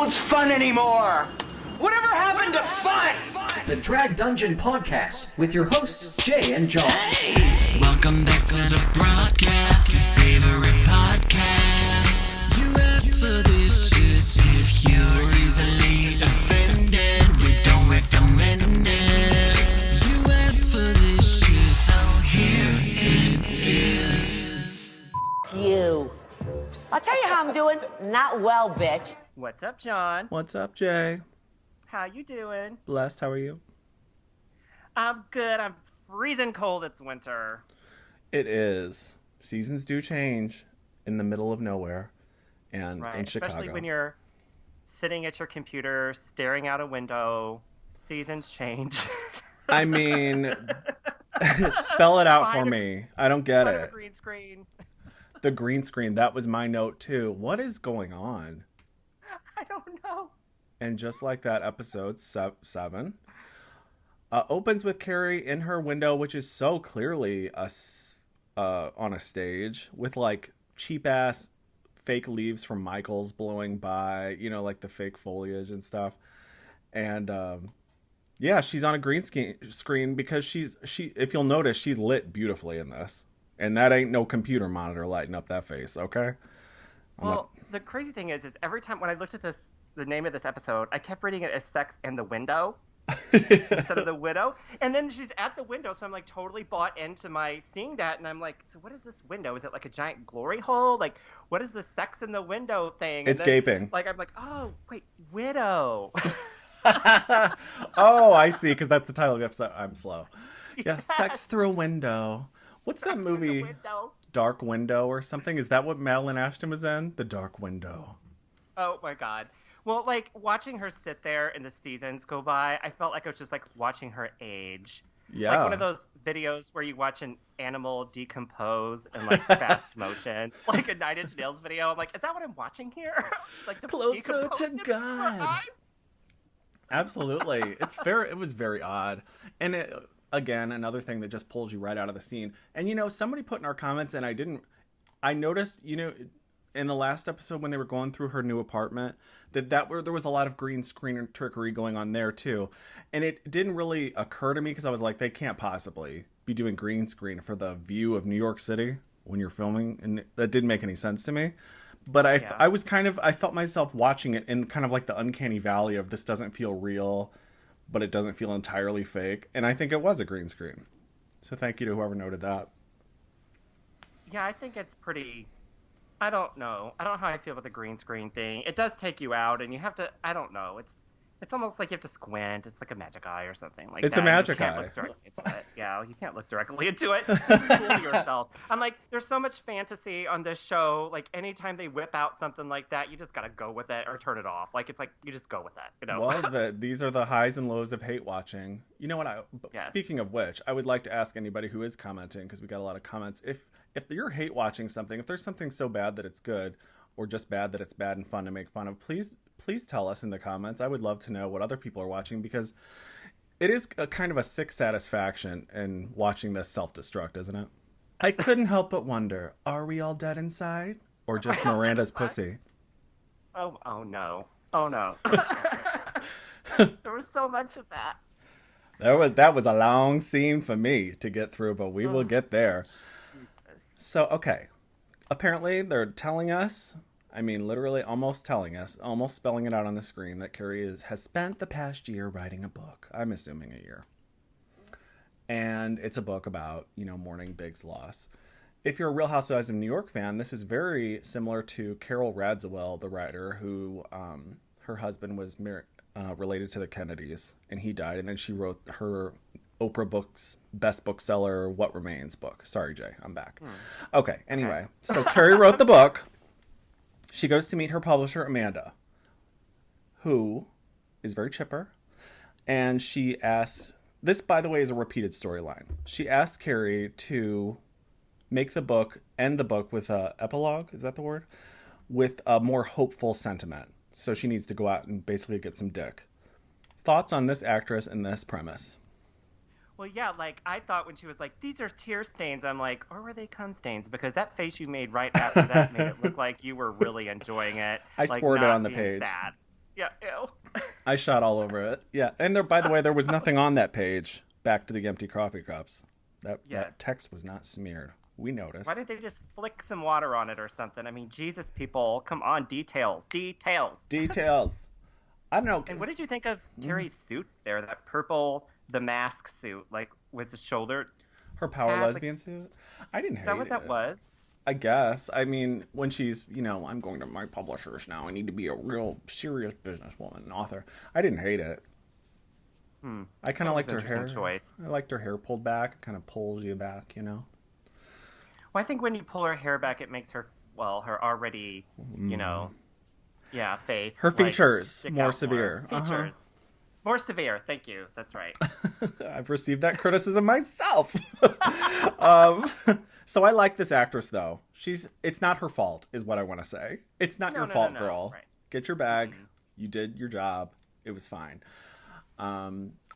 sounds fun anymore. Whatever happened to fun? The Drag Dungeon Podcast with your hosts, Jay and John. Hey! Welcome back to the broadcast, your favorite podcast. You asked for this shit. If you're easily offended, we don't recommend it. You asked for this shit, so here it is. You. I'll tell you how I'm doing. Not well, bitch. What's up, John? What's up, Jay? How you doing? Blessed, how are you? I'm good. I'm freezing cold. It's winter. It is. Seasons do change in the middle of nowhere and in Chicago. Especially when you're sitting at your computer, staring out a window. Seasons change. I mean, spell it out for me. I don't get it. The green screen. The green screen, that was my note too. What is going on? I don't know. And just like that, episode 7 opens with Carrie in her window, which is so clearly on a stage with like cheap ass fake leaves from Michael's blowing by, you know, like the fake foliage and stuff. And yeah, she's on a green screen because she if you'll notice, she's lit beautifully in this. And that ain't no computer monitor lighting up that face, okay? The crazy thing is every time when I looked at the name of this episode, I kept reading it as Sex and the Window instead of the Widow. And then she's at the window, so I'm like totally bought into my seeing that. And I'm like, so what is this window? Is it like a giant glory hole? Like, what is the Sex in the Window thing? It's gaping. Like, I'm like, oh, wait, Widow. Oh, I see, because that's the title of the episode. I'm slow. Yeah, Sex Through a Window. What's that movie? Dark Window or something? Is that what Madeline Ashton was in? The Dark Window. Oh my God. Well, like watching her sit there and the seasons go by, I felt like I was just like watching her age. Yeah. Like one of those videos where you watch an animal decompose in like fast motion, like a Nine Inch Nails video. I'm like, is that what I'm watching here? Like the Closer to God. Absolutely. It was very odd. And again, another thing that just pulls you right out of the scene. And, you know, somebody put in our comments, and I noticed, you know, in the last episode when they were going through her new apartment, there was a lot of green screen trickery going on there, too. And it didn't really occur to me because I was like, they can't possibly be doing green screen for the view of New York City when you're filming. And that didn't make any sense to me. But I felt myself watching it in kind of like the uncanny valley of this doesn't feel real, but it doesn't feel entirely fake. And I think it was a green screen. So thank you to whoever noted that. Yeah, I think it's pretty... I don't know how I feel about the green screen thing. It does take you out, and you have to... I don't know. It's almost like you have to squint. It's like a magic eye or something like that. It's a magic eye. Look directly into it. Yeah, you can't look directly into it. Fool yourself. I'm like, there's so much fantasy on this show. Like, anytime they whip out something like that, you just got to go with it or turn it off. Like, it's like, you just go with that, you know? Well, these are the highs and lows of hate watching. You know what? Yes. Speaking of which, I would like to ask anybody who is commenting, because we got a lot of comments, if you're hate watching something, if there's something so bad that it's good, or just bad that it's bad and fun to make fun of, please tell us in the comments. I would love to know what other people are watching, because it is a kind of a sick satisfaction in watching this self-destruct, isn't it? I couldn't help but wonder, are we all dead inside? Or just Miranda's pussy? Oh no. Oh no. There was so much of that. That was a long scene for me to get through, but we will get there. Jesus. So, okay. Apparently, they're telling us, I mean, literally almost telling us, almost spelling it out on the screen, that Carrie has spent the past year writing a book. I'm assuming a year. And it's a book about, you know, mourning Big's loss. If you're a Real Housewives of New York fan, this is very similar to Carol Radziwill, the writer, who her husband was related to the Kennedys, and he died. And then she wrote her Oprah Books best bookseller What Remains book. Sorry, Jay, I'm back. Okay, anyway. So Carrie wrote the book. She goes to meet her publisher, Amanda, who is very chipper. And she asks, this, by the way, is a repeated storyline. She asks Carrie to make the book, end the book with a epilogue, is that the word? With a more hopeful sentiment. So she needs to go out and basically get some dick. Thoughts on this actress and this premise? Well, yeah, like, I thought when she was like, these are tear stains, I'm like, or were they cum stains? Because that face you made right after that made it look like you were really enjoying it. I like, scored it not on the being page. Sad. Yeah, I shot all over it. Yeah, and there, by the way, there was nothing on that page. Back to the empty coffee cups. That text was not smeared. We noticed. Why didn't they just flick some water on it or something? I mean, Jesus, people, come on, details. Details. I don't know. And what did you think of Terry's suit there? That purple, the mask suit, like with the shoulder. Her power pads, lesbian suit? I didn't hate it. Is that what that was? I guess. I mean, when she's, I'm going to my publishers now. I need to be a real serious businesswoman and author. I didn't hate it. I kind of liked her hair. Choice. I liked her hair pulled back. It kind of pulls you back, Well, I think when you pull her hair back, it makes her, her already, face. Her features more severe. Features. More severe. Thank you. That's right. I've received that criticism myself. So I like this actress, though. It's not her fault, is what I want to say. It's not your fault, girl. Right. Get your bag. You did your job. It was fine.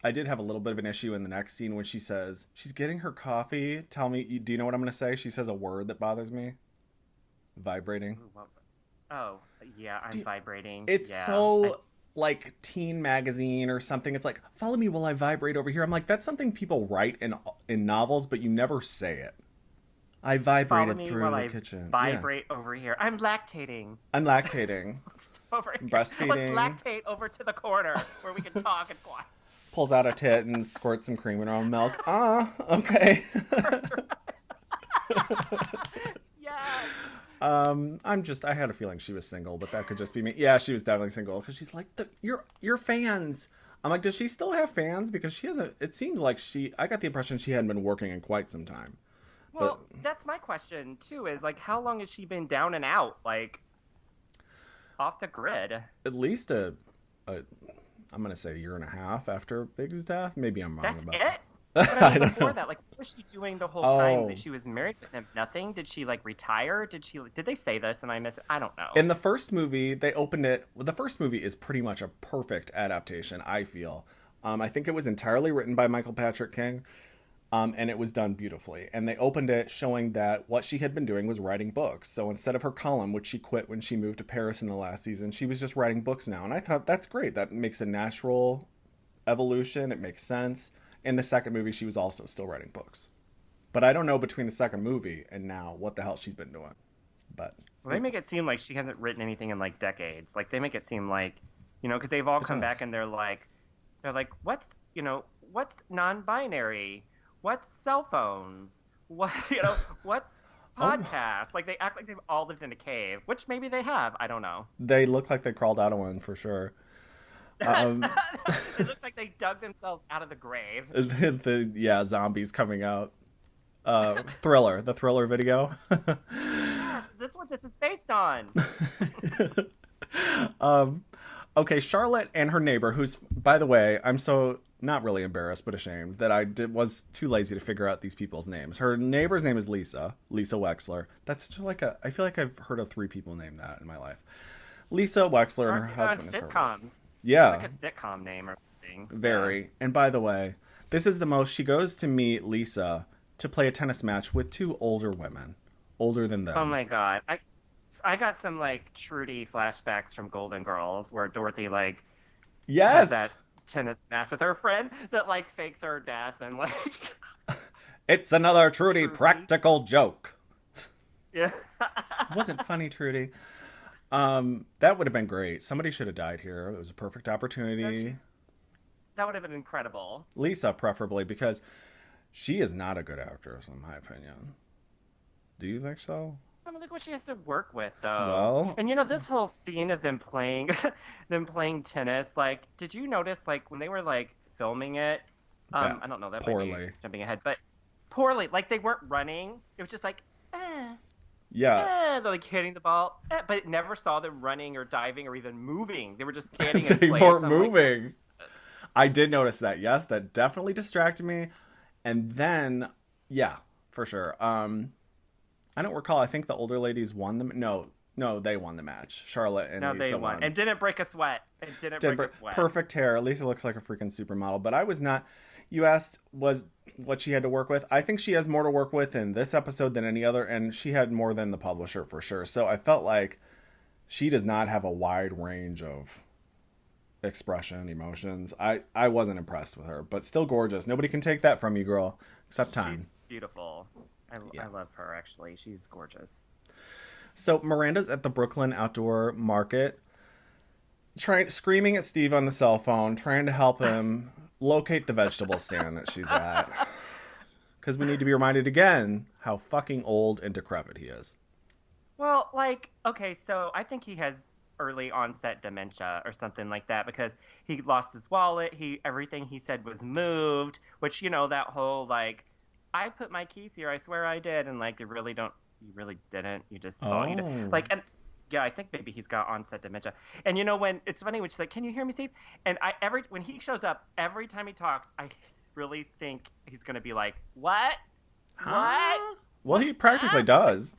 I did have a little bit of an issue in the next scene when she says she's getting her coffee. Tell me, do you know what I'm going to say? She says a word that bothers me. Vibrating. Oh, yeah, I'm vibrating. It's like Teen Magazine or something. It's like, follow me while I vibrate over here. I'm like, that's something people write in novels, but you never say it. I vibrated through the kitchen. Vibrate over here. I'm lactating. I'm lactating. Over here. Breastfeeding. Let's lactate over to the corner where we can talk and quiet. Pulls out a tit and squirts some cream in her own milk. Okay. Yes. I had a feeling she was single, but that could just be me. Yeah, she was definitely single because she's like, your fans. I'm like, does she still have fans? Because she hasn't. It seems like I got the impression she hadn't been working in quite some time. Well, that's my question too. Is like, how long has she been down and out, like off the grid? At least I'm gonna say a year and a half after Big's death. Maybe I'm wrong about it. But I mean, before that, like, what was she doing the whole time that she was married with him? Nothing? Did she like retire? Did they say this and I missed it? I don't know. In the first movie, they opened it. Well, the first movie is pretty much a perfect adaptation, I feel. I think it was entirely written by Michael Patrick King. And it was done beautifully. And they opened it showing that what she had been doing was writing books. So instead of her column, which she quit when she moved to Paris in the last season, she was just writing books now. And I thought, that's great. That makes a natural evolution. It makes sense. In the second movie, she was also still writing books. But I don't know between the second movie and now what the hell she's been doing. But they make it seem like she hasn't written anything in like decades. Like they make it seem like, because they've all come back and they're like, what's non-binary? What's cell phones? What's podcasts? Like they act like they've all lived in a cave, which maybe they have. I don't know. They look like they crawled out of one for sure. It looks like they dug themselves out of the grave. Zombies coming out. Thriller, the Thriller video. That's what this is based on. Okay, Charlotte and her neighbor, who's, by the way, I'm so not really embarrassed but ashamed that I was too lazy to figure out these people's names. Her neighbor's name is Lisa Wexler. That's such I feel like I've heard of 3 people named that in my life. Lisa Wexler and her husband is her. Sitcoms. Yeah. Like a sitcom name or something. Very. And by the way, this is the most, she goes to meet Lisa to play a tennis match with 2 older women, older than them. Oh my God. I got some like Trudy flashbacks from Golden Girls where Dorothy yes, has that tennis match with her friend that like fakes her death and like it's another Trudy practical joke. Yeah. It wasn't funny, Trudy. That would have been great. Somebody should have died here. It was a perfect opportunity. That would have been incredible. Lisa, preferably, because she is not a good actress, in my opinion. Do you think so? I mean, look what she has to work with, though. Well, and this whole scene of them playing tennis. Like, did you notice, like, when they were like filming it? I don't know, that poorly. Might be jumping ahead, but poorly. Like, they weren't running. It was just like, yeah, they're like hitting the ball, but it never saw them running or diving or even moving. They were just standing. They weren't moving. Like, I did notice that. Yes, that definitely distracted me. And then, yeah, for sure. I don't recall. I think the older ladies won them. No, they won the match. Charlotte and Lisa they won. And didn't break a sweat. Perfect hair. Lisa looks like a freaking supermodel. But I was not. You asked was what she had to work with. I think she has more to work with in this episode than any other, and she had more than the publisher for sure. So I felt like she does not have a wide range of expression, emotions. I wasn't impressed with her, but still gorgeous. Nobody can take that from you, girl, except time. She's beautiful. I love her, actually. She's gorgeous. So Miranda's at the Brooklyn Outdoor Market, screaming at Steve on the cell phone, trying to help him locate the vegetable stand that she's at. Because we need to be reminded again how fucking old and decrepit he is. Well, like, okay, so I think he has early onset dementia or something like that because he lost his wallet. Everything he said was moved, which, you know, that whole, like, I put my keys here, I swear I did, and, like, you really didn't. You just thought you did. Like, and yeah, I think maybe he's got onset dementia. And you know, when it's funny when she's like, "Can you hear me, Steve?" And when he shows up, every time he talks, I really think he's gonna be like, "What? What?" Well, he practically does.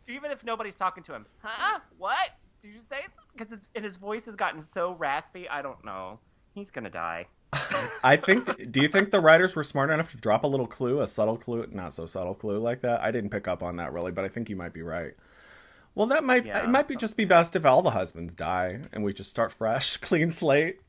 Even if nobody's talking to him, huh? What did you say? Because his voice has gotten so raspy. I don't know. He's gonna die. Do you think the writers were smart enough to drop a little clue, a subtle clue, not so subtle clue like that? I didn't pick up on that really, but I think you might be right. Well, it might just be best if all the husbands die and we just start fresh, clean slate.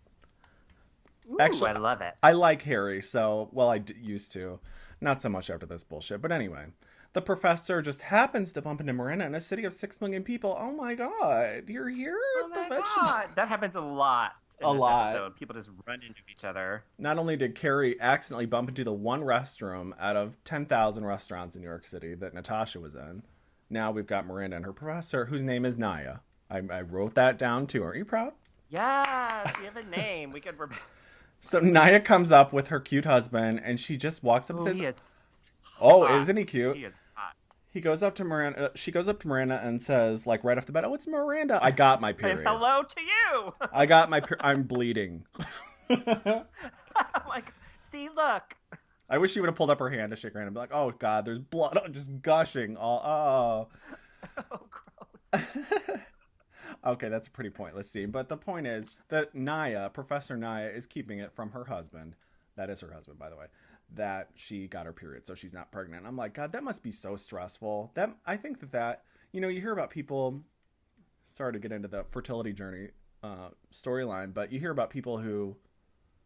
Ooh, Actually, I love it. I like Harry, so, well, used to. Not so much after this bullshit, but anyway. The professor just happens to bump into Miranda in a city of 6 million people. Oh my god, you're here at the vegetable. God. That happens a lot. A lot. Episode. People just run into each other. Not only did Carrie accidentally bump into the one restroom out of 10,000 restaurants in New York City that Natasha was in, now we've got Miranda and her professor, whose name is Naya. I wrote that down too. Are you proud? Yes, we have a name. We could. So Naya comes up with her cute husband, and she just walks up and says, He is "Oh, hot. isn't he cute?" He is hot. He goes up to Miranda. She goes up to Miranda and says, like right off the bat, "Oh, it's Miranda. I got my period. And hello to you." I got my. I'm bleeding." I'm like, see, look. I wish she would have pulled up her hand to shake her hand and be like, "Oh God, there's blood just gushing." Oh. Oh, gross. Okay, that's a pretty pointless scene. But the point is that Professor Naya, is keeping it from her husband. That is her husband, by the way. That she got her period, so she's not pregnant. I'm like, God, that must be so stressful. I think that you hear about people. Sorry to get into the fertility journey storyline, but you hear about people who.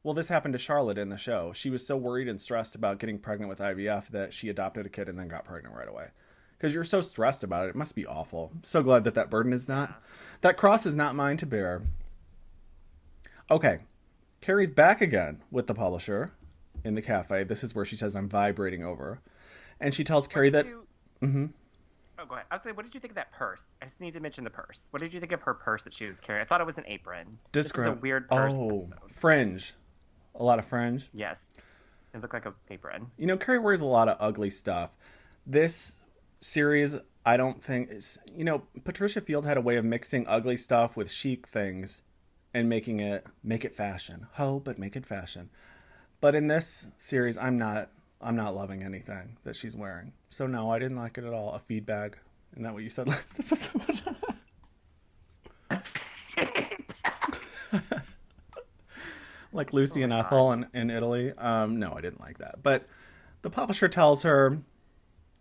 Well, this happened to Charlotte in the show. She was so worried and stressed about getting pregnant with IVF that she adopted a kid and then got pregnant right away. Because you're so stressed about it. It must be awful. I'm so glad that burden is not... That cross is not mine to bear. Okay. Carrie's back again with the publisher in the cafe. This is where she says, "I'm vibrating over." And she tells Carrie that... Mm-hmm. Oh, go ahead. I'd say, what did you think of that purse? I just need to mention the purse. What did you think of her purse that she was carrying? I thought it was an apron. This is a weird purse. Oh, fringe. A lot of fringe. Yes. It looked like an apron. Carrie wears a lot of ugly stuff. This series, I don't think is... Patricia Field had a way of mixing ugly stuff with chic things and make it fashion. But make it fashion. But in this series, I'm not loving anything that she's wearing. So no, I didn't like it at all. A feed bag. Isn't that what you said last episode? Like Lucy and Ethel in Italy. No, I didn't like that. But the publisher tells her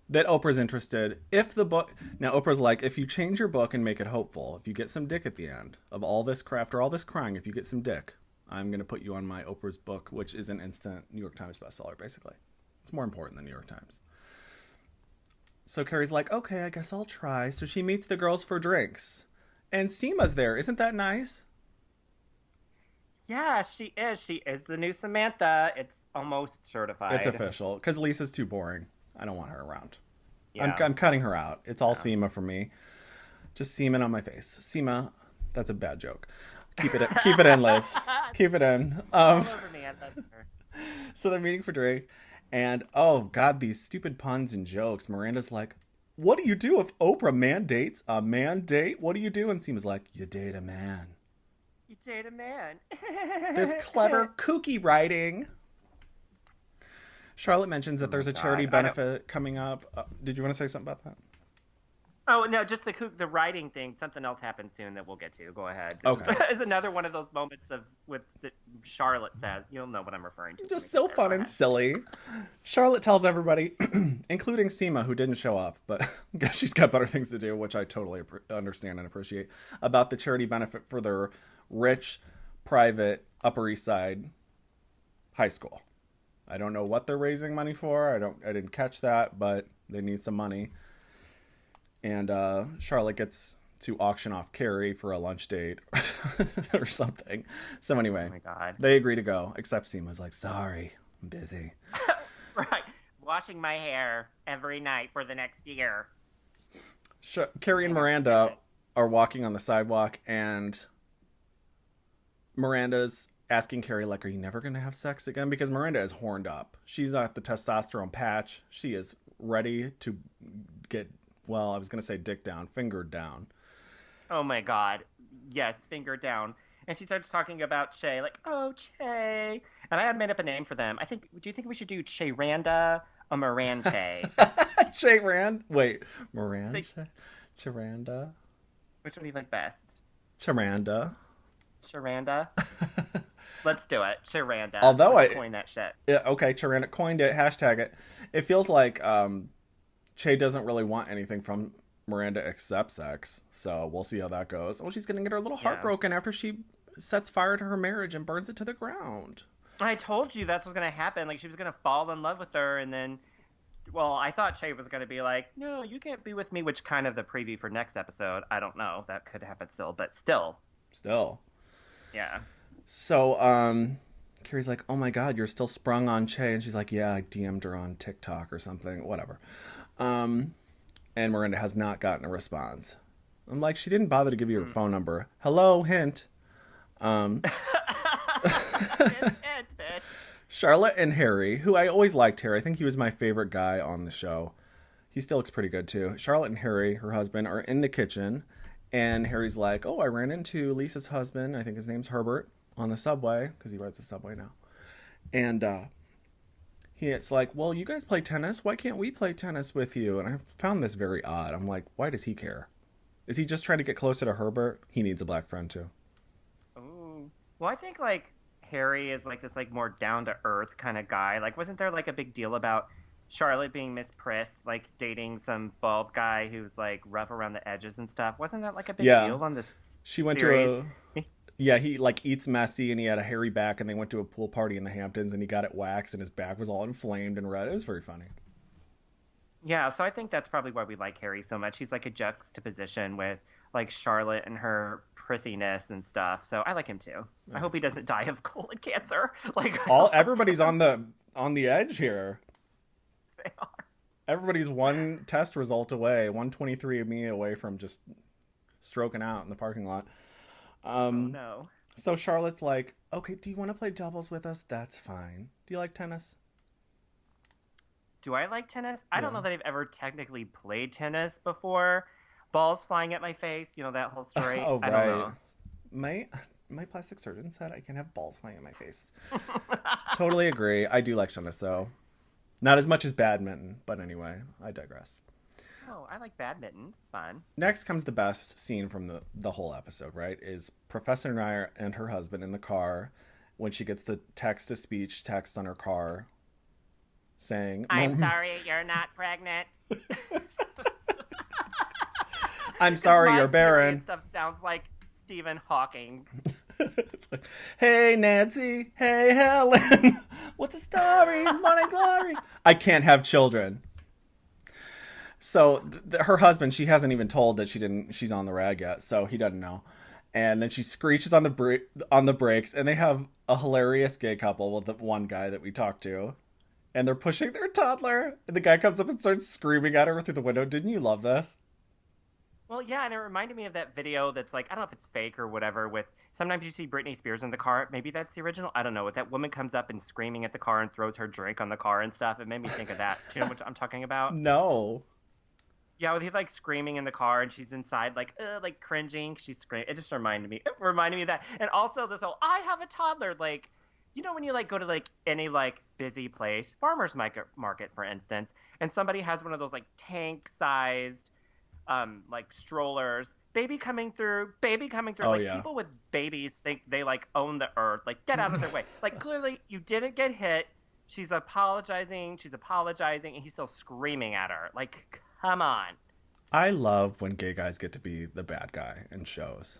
that Oprah's interested if the book... Now, Oprah's like, if you change your book and make it hopeful, if you get some dick at the end of all this craft or all this crying, if you get some dick, I'm going to put you on my Oprah's book, which is an instant New York Times bestseller, basically. It's more important than New York Times. So Carrie's like, okay, I guess I'll try. So she meets the girls for drinks. And Seema's there. Isn't that nice? Yeah, she is. She is the new Samantha. It's almost certified. It's official. Because Lisa's too boring. I don't want her around. Yeah. I'm cutting her out. It's all Seema for me. Just semen on my face. Seema, that's a bad joke. Keep it in, Liz. Keep it in. All over me. That's her. So they're meeting for drink. And, oh, God, these stupid puns and jokes. Miranda's like, what do you do if Oprah mandates a man date? What do you do? And Seema's like, you date a man. You date a man. This clever, kooky writing. Charlotte mentions that there's a charity benefit coming up. Did you want to say something about that? Oh, no, just the writing thing. Something else happened soon that we'll get to. Go ahead. Okay. It's another one of those moments that Charlotte says. You'll know what I'm referring to. Just so fun and silly. Charlotte tells everybody, including Seema, who didn't show up, but I guess she's got better things to do, which I totally understand and appreciate, about the charity benefit for their rich private Upper East Side high school. I don't know what they're raising money for. I didn't catch that, but they need some money. And Charlotte gets to auction off Carrie for a lunch date or something. So anyway, Oh my God. they agree to go, except Seema's like, sorry, I'm busy. Right. Washing my hair every night for the next year. Carrie and Miranda are walking on the sidewalk, and Miranda's asking Carrie, like, are you never going to have sex again? Because Miranda is horned up. She's at the testosterone patch. She is ready to get, well, I was going to say dick down, fingered down. Oh my God. Yes, finger down. And she starts talking about Che, like, oh, Che. And I had made up a name for them. Do you think we should do Che Randa or Miranda? Che Rand? Wait, Miranda? Charanda? Which one do you like best? Charanda. Charanda? Let's do it. Charanda. Although Let's I- coin that shit. Yeah, okay, Charanda coined it, hashtag it. It feels like Che doesn't really want anything from Miranda except sex, so we'll see how that goes. Oh, she's gonna get her little heart Yeah. broken after she sets fire to her marriage and burns it to the ground. I told you that's what's going to happen. Like, she was going to fall in love with her, and then, well, I thought Che was going to be like, no, you can't be with me, which kind of the preview for next episode. I don't know. That could happen still, but still. Still. Yeah. So, Carrie's like, oh my God, you're still sprung on Che. And she's like, yeah, I DM'd her on TikTok or something, whatever. And Miranda has not gotten a response. I'm like, she didn't bother to give you her phone number. Hello, hint. Bitch. Charlotte and Harry, who I always liked Harry. I think he was my favorite guy on the show. He still looks pretty good too. Charlotte and Harry, her husband, are in the kitchen. And Harry's like, oh, I ran into Lisa's husband. I think his name's Herbert on the subway because he rides the subway now. And it's like, well, you guys play tennis. Why can't we play tennis with you? And I found this very odd. I'm like, why does he care? Is he just trying to get closer to Herbert? He needs a black friend too. Ooh. Well, I think, like, Harry is, like, this, like, more down-to-earth kind of guy. Like, wasn't there, like, a big deal about Charlotte being Miss Priss, like, dating some bald guy who's, like, rough around the edges and stuff? Wasn't that, like, a big deal on this She went series? to yeah, he like eats messy and he had a hairy back, and they went to a pool party in the Hamptons and he got it waxed and his back was all inflamed and red. It was very funny. Yeah, so I think that's probably why we like Harry so much. He's like a juxtaposition with like Charlotte and her prissiness and stuff. So I like him too. I hope he doesn't die of colon cancer. Like Everybody's on the edge here. they are. Everybody's one test result away, 123andMe away from just stroking out in the parking lot. Oh no. So Charlotte's like, okay, do you want to play doubles with us? That's fine. Do you like tennis? Do I like tennis? I don't know that I've ever technically played tennis before. Balls flying at my face, you know that whole story. Oh, I don't know. My plastic surgeon said I can have balls flying in my face. Totally agree. I do like tennis though. Not as much as badminton, but anyway, I digress. Oh, I like badminton. It's fun. Next comes the best scene from the whole episode, right? Is Professor Nair and her husband in the car when she gets the text-to-speech text on her car saying, I'm sorry, you're not pregnant. I'm sorry, My you're barren. period stuff sounds like Stephen Hawking. It's like, hey, Nancy. Hey, Helen. What's the story? Morning glory. I can't have children. So her husband, she hasn't even told that she's on the rag yet, so he doesn't know. And then she screeches on the brakes, and they have a hilarious gay couple with the one guy that we talked to. And they're pushing their toddler, and the guy comes up and starts screaming at her through the window. Didn't you love this? Well, yeah, and it reminded me of that video that's like, I don't know if it's fake or whatever, with sometimes you see Britney Spears in the car. Maybe that's the original. I don't know. With that woman comes up and screaming at the car and throws her drink on the car and stuff. It made me think of that. Do you know what I'm talking about? No. Yeah, with he's like screaming in the car and she's inside like cringing. She's screaming. It just reminded me. It reminded me of that. And also this whole, I have a toddler. Like, you know when you like go to like any like busy place, farmer's market for instance, and somebody has one of those like tank-sized like strollers, baby coming through. Oh, like yeah. people with babies think they like own the earth. Like get out of their way. Like clearly you didn't get hit. She's apologizing, and he's still screaming at her. Like, come on. I love when gay guys get to be the bad guy in shows.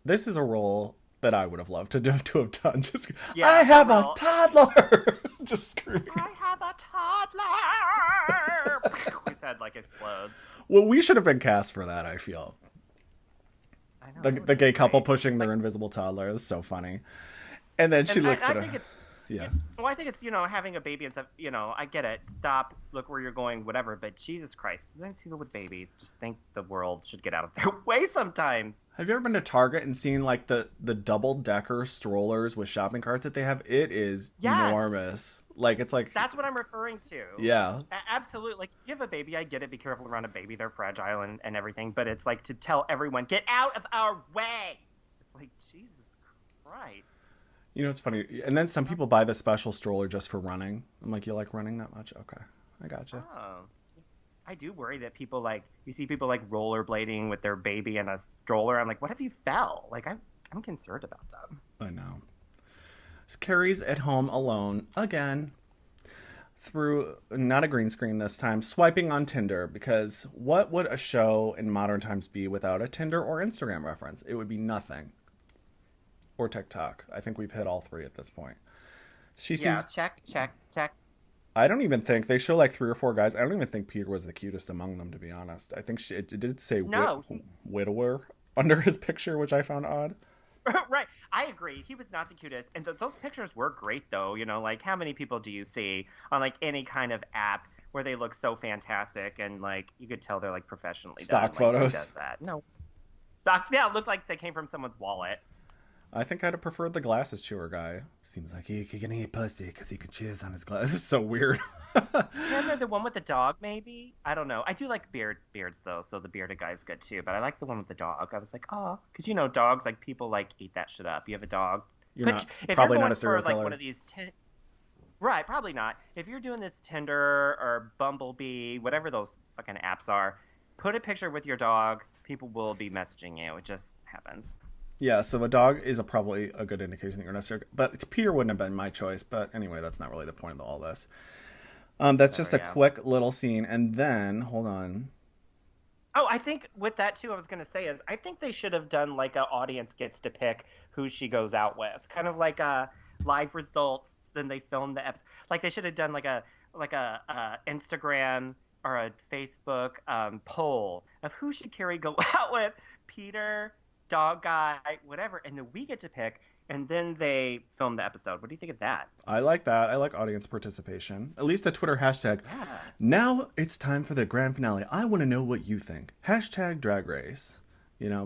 This is a role that I would have loved to have done. Just, Yeah, I have a well- toddler! Just screaming. I have a toddler. His head like explodes. Well, we should have been cast for that, I feel. I know, The, that would the be gay couple great. pushing their invisible toddler. It was so funny. And then she And looks I at her. think it's, Yeah. well, I think it's, having a baby and stuff, I get it. Stop, look where you're going, whatever. But Jesus Christ, sometimes people with babies just think the world should get out of their way sometimes. Have you ever been to Target and seen like the double-decker strollers with shopping carts that they have? It is Yes. enormous. Like, it's like... That's what I'm referring to. Yeah. Absolutely. Like, you have a baby, I get it. Be careful around a baby. They're fragile and everything. But it's like to tell everyone, get out of our way. It's like, Jesus Christ. You know, it's funny. And then some people buy the special stroller just for running. I'm like, you like running that much? Okay. I gotcha. Oh. I do worry that people you see people like rollerblading with their baby in a stroller. I'm like, what if you fell? Like, I'm concerned about them. I know. So Carrie's at home alone again through not a green screen this time, swiping on Tinder, because what would a show in modern times be without a Tinder or Instagram reference? It would be nothing. Or TikTok. I think we've hit all three at this point. She sees. Yeah, check. I don't even think they show like 3 or 4 guys. I don't even think Peter was the cutest among them, to be honest. I think it did say No, widower under his picture, which I found odd. Right. I agree. He was not the cutest. And those pictures were great, though. Like, how many people do you see on, like, any kind of app where they look so fantastic and, like, you could tell they're, like, professionally Stock done? Like, who photos? does that? No. Stock, yeah, it looked like they came from someone's wallet. I think I'd have preferred the glasses chewer guy. Seems like he can eat pussy because he could cheers on his glasses. It's so weird. Him or the one with the dog, maybe? I don't know. I do like beards, though, so the bearded guy is good, too. But I like the one with the dog. I was like, oh. Because, dogs, like, people, like, eat that shit up. You have a dog. You're not, if probably you're not going a serial for, like, killer. one of these... Right, probably not. If you're doing this Tinder or Bumblebee, whatever those fucking apps are, put a picture with your dog. People will be messaging you. It just happens. Yeah, so a dog is probably a good indication that you're not serial. But Peter wouldn't have been my choice. But anyway, that's not really the point of all this. That's just a quick little scene. And then, hold on. Oh, I think with that, too, I was going to say is I think they should have done like an audience gets to pick who she goes out with. Kind of like a live results. Then they film the episode. Like they should have done like a Instagram or a Facebook poll of who should Carrie go out with. Peter, dog guy, whatever. And then we get to pick. And then they film the episode. What do you think of that? I like that. I like audience participation. At least a Twitter hashtag. Yeah. Now it's time for the grand finale. I want to know what you think. Hashtag Drag Race.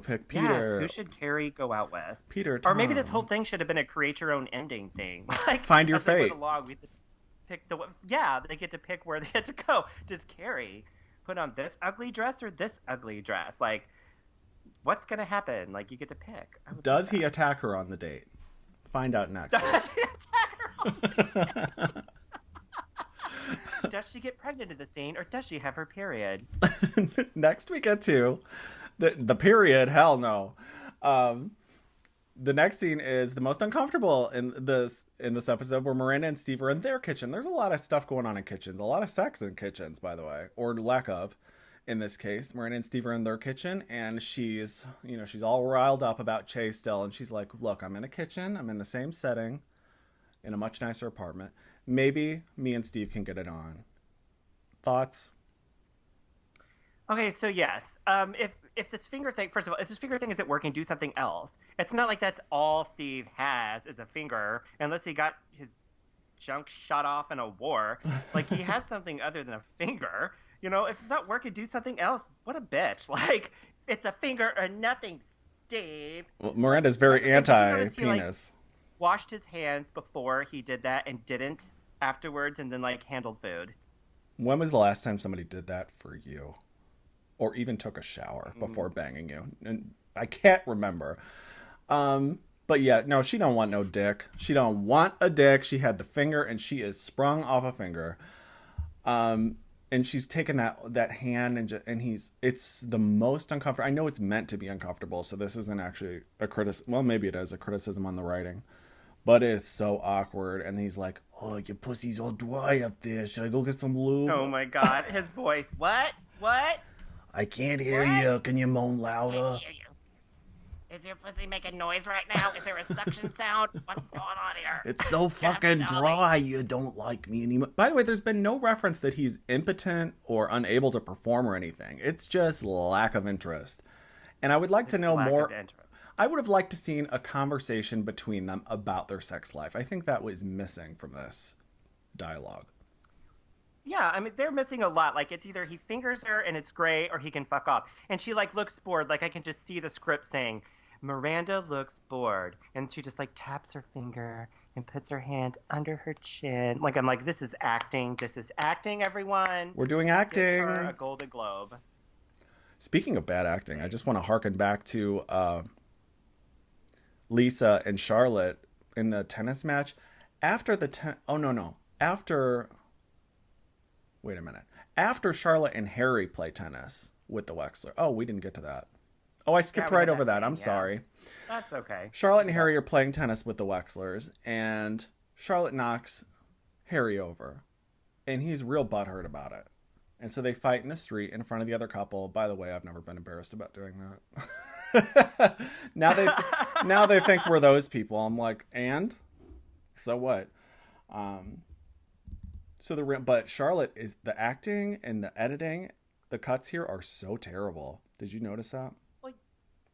Pick Peter. Yes, who should Carrie go out with? Peter, Tom. Or maybe this whole thing should have been a create your own ending thing. Like find your as they fate. went along, we pick they get to pick where they get to go. Does Carrie put on this ugly dress or this ugly dress? Like, what's gonna happen? Like, you get to pick. Does he attack her on the date? Find out next. Does he attack her on the date? Does she get pregnant in the scene, or does she have her period? Next we get to the period. Hell no. The next scene is the most uncomfortable in this episode, where Miranda and Steve are in their kitchen. There's a lot of stuff going on in kitchens, a lot of sex in kitchens, by the way, or lack of. In this case, Miranda and Steve are in their kitchen, and she's all riled up about Chase still, and she's like, "Look, I'm in a kitchen. I'm in the same setting, in a much nicer apartment. Maybe me and Steve can get it on." Thoughts? Okay, so yes, if this finger thing, first of all, if this finger thing isn't working, do something else. It's not like that's all Steve has is a finger, unless he got his junk shot off in a war. Like, he has something other than a finger. If it's not working, do something else. What a bitch. Like, it's a finger or nothing, Steve. Well, Miranda's very anti-penis. He, like, washed his hands before he did that and didn't afterwards, and then, like, handled food. When was the last time somebody did that for you? Or even took a shower before banging you? And I can't remember. But yeah, no, she don't want no dick. She don't want a dick. She had the finger, and she is sprung off a finger. And she's taken that hand, and it's the most uncomfortable. I know it's meant to be uncomfortable, so this isn't actually a criticism. Well, maybe it is a criticism on the writing. But it's so awkward, and he's like, "Oh, your pussy's all dry up there. Should I go get some lube?" Oh my God, his voice. What? I can't hear you. Can you moan louder? Is your pussy making noise right now? Is there a suction sound? What's going on here? It's so fucking dry, you don't like me anymore. By the way, there's been no reference that he's impotent or unable to perform or anything. It's just lack of interest. And I would like to know more. I would have liked to seen a conversation between them about their sex life. I think that was missing from this dialogue. Yeah, I mean, they're missing a lot. Like, it's either he fingers her and it's great, or he can fuck off. And she, like, looks bored. Like, I can just see the script saying, Miranda looks bored. And she just, like, taps her finger and puts her hand under her chin. Like, I'm like, this is acting. This is acting, everyone. We're doing acting. Give her a Golden Globe. Speaking of bad acting, I just want to harken back to Lisa and Charlotte in the tennis match. After the wait a minute. After Charlotte and Harry play tennis with the Wexler. Oh, we didn't get to that. Oh, I skipped right over that. I'm sorry. That's okay. Charlotte and Harry are playing tennis with the Wexlers, and Charlotte knocks Harry over, and he's real butthurt about it. And so they fight in the street in front of the other couple. By the way, I've never been embarrassed about doing that. now they think we're those people. I'm like, and? So what? But Charlotte is the acting and the editing, the cuts here are so terrible. Did you notice that? Well,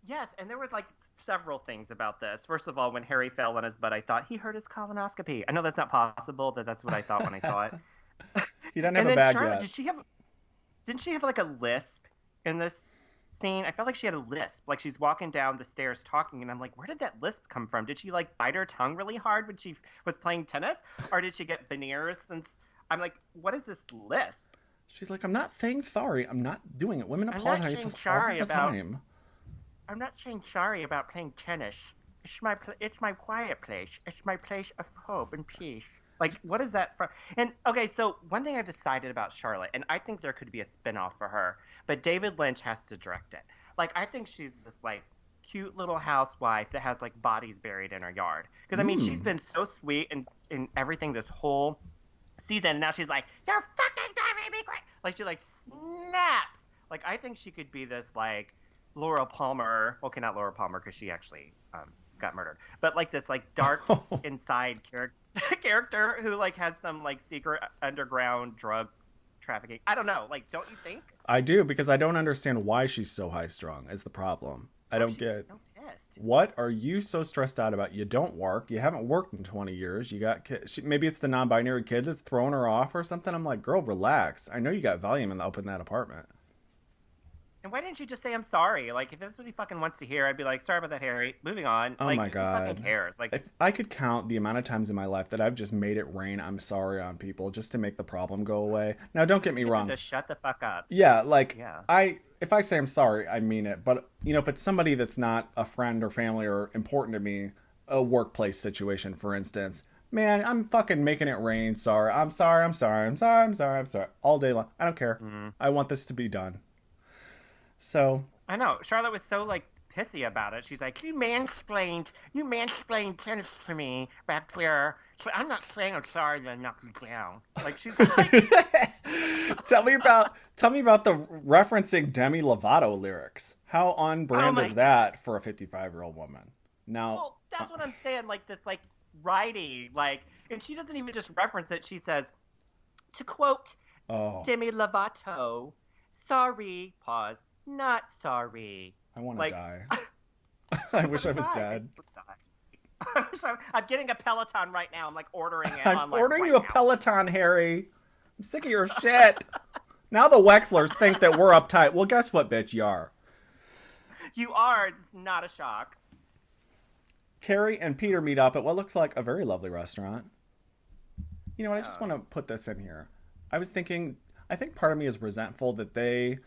yes, and there were like several things about this. First of all, when Harry fell on his butt, I thought he hurt his colonoscopy. I know that's not possible, but that's what I thought when I saw it. He doesn't have a bag Charlotte, yet. Didn't she have like a lisp in this scene? I felt like she had a lisp. Like she's walking down the stairs talking, and I'm like, where did that lisp come from? Did she like bite her tongue really hard when she was playing tennis? Or did she get veneers since... I'm like, what is this lisp? She's like, I'm not saying sorry. I'm not doing it. Women apologize all the time. I'm not saying sorry about playing tennis. It's my quiet place. It's my place of hope and peace. Like, what is that from? And, okay, so one thing I've decided about Charlotte, and I think there could be a spinoff for her, but David Lynch has to direct it. Like, I think she's this, like, cute little housewife that has, like, bodies buried in her yard. Because, I mean, she's been so sweet in everything this whole season, and now she's like, you're fucking driving me crazy. Like, she, like, snaps. Like, I think she could be this, like, Laura Palmer. Okay, not Laura Palmer, because she actually got murdered. But, like, this, like, dark inside character who, like, has some, like, secret underground drug trafficking. I don't know. Like, don't you think? I do, because I don't understand why she's so high-strung is the problem. I don't get... So what are you so stressed out about? You don't work. You haven't worked in 20 years. You got kids. Maybe it's the non-binary kid that's throwing her off or something. I'm like, girl, relax. I know you got Valium up in that apartment. And why didn't you just say I'm sorry? Like, if that's what he fucking wants to hear, I'd be like, sorry about that, Harry. Moving on. Oh, like, my God. Who fucking cares? Like, if I could count the amount of times in my life that I've just made it rain I'm sorry on people just to make the problem go away. Now, don't get me wrong. Just shut the fuck up. Yeah, like, yeah. If I say I'm sorry, I mean it. But, you know, if it's somebody that's not a friend or family or important to me, a workplace situation, for instance, man, I'm fucking making it rain. Sorry. I'm sorry. All day long. I don't care. Mm-hmm. I want this to be done. So. I know. Charlotte was so, like, pissy about it. She's like, you mansplained tennis to me back there. So I'm not saying I'm sorry that I knocked you down. Like, she's like... Tell me about the referencing Demi Lovato lyrics. How on brand is that for a 55-year-old woman? Now, well, that's what I'm saying. Like this, like righty, like, and she doesn't even just reference it. She says, to quote Demi Lovato, "Sorry, pause, not sorry." I want to die. I wish I was dead. I'm getting a Peloton right now. I'm like ordering it. I'm ordering you a Peloton, Harry. I'm sick of your shit. Now the Wexlers think that we're uptight. Well, guess what, bitch? You are. You are. It's not a shock. Carrie and Peter meet up at what looks like a very lovely restaurant. You know what? I just want to put this in here. I was thinking, I think part of me is resentful that they,